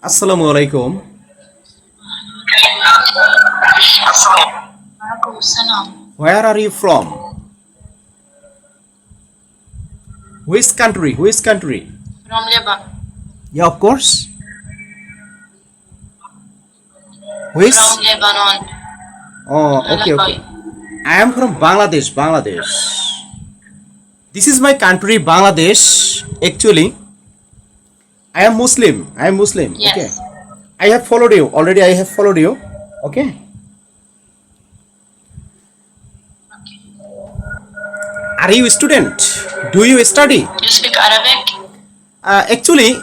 Assalamu alaikum. Where are you from? Which country? Which country? From Lebanon. Yeah, of course. Which? From Lebanon. Oh, okay. I am from Bangladesh. Bangladesh. This is my country, Bangladesh. Actually, I am Muslim. Yes. Okay. I have followed you. Already I have followed you. Okay. Are you a student? Do you study? You speak Arabic? Actually,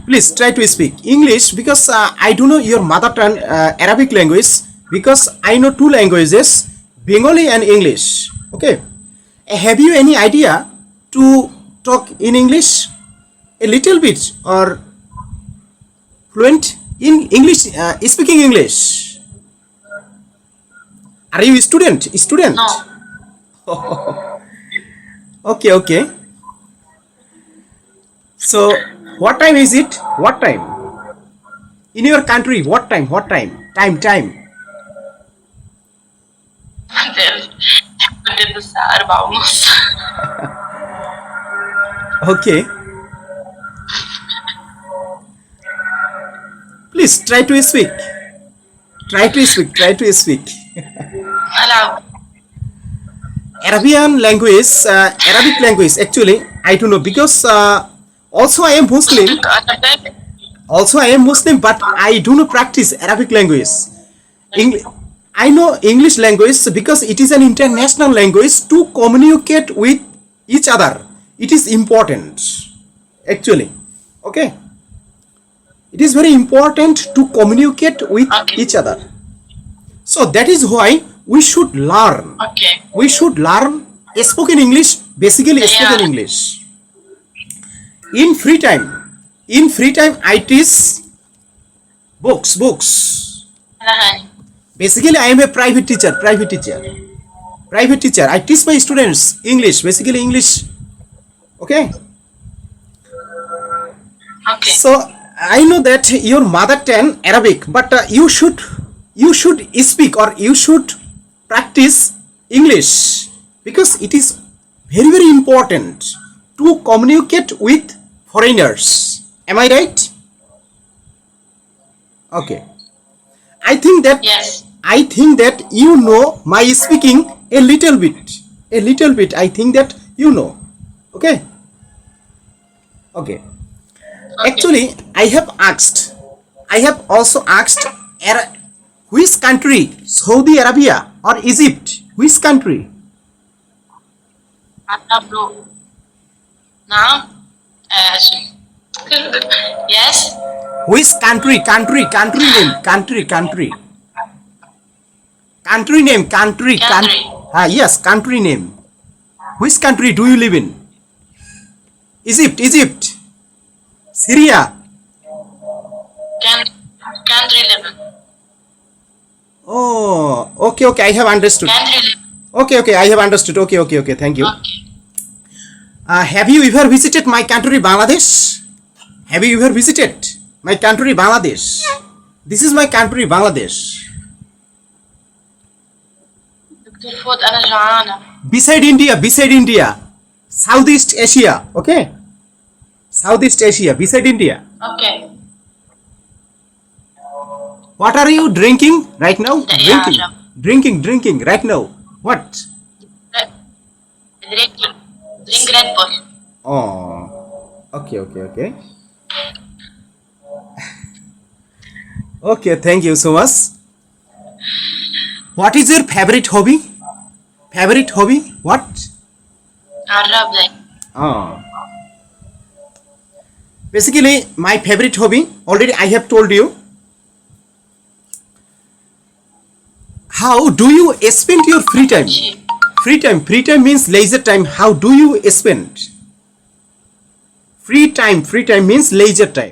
please try to speak English because I do know your mother tongue Arabic language because I know two languages, Bengali and English. Okay. Have you any idea to talk in English? A little bit or fluent in English, speaking English? Are you a student? No. Okay. So, what time is it? What time? In your country, what time? Time. الساعة 4:30. Okay. Please try to speak. Try to speak. ألعب. Arabic language. Actually, I don't know because also I am Muslim. Speak Arabic? Also, I am Muslim, but I do not practice Arabic language. I know English language because it is an international language to communicate with each other. It is important, actually. Okay. It is very important to communicate with each other. So that is why we should learn. Okay. We should learn spoken English, basically spoken English. In free time, I teach books. Basically, I am a private teacher. I teach my students English, basically English. Okay. So I know that your mother tongue Arabic, but you should speak or you should practice English because it is very important to communicate with foreigners. Am I right? Okay. I think that you know my speaking a little bit. I think that you know. Okay. Actually, I have also asked which country, Saudi Arabia or Egypt? Which country? نعم. Yes. Which country name? Country. Yes, country name. Which country do you live in? Egypt. Syria. Country level. Oh, okay. I have understood. Okay, I have understood. Okay. Thank you. Okay. Have you ever visited my country, Bangladesh? Have you ever visited my country, Bangladesh? This is my country, Bangladesh. دكتور فؤاد أنا جوعانة. Beside India. Southeast Asia. Okay. Southeast Asia. Beside India. Okay. What are you drinking right now? Yeah. Drinking right now. What? Drink Red Bull. Oh. Okay. Okay, thank you so much. What is your favorite hobby? What? Arabic. Oh. Basically, my favorite hobby, already I have told you. How do you spend your free time? Free time means leisure time. How do you spend? Free time means leisure time.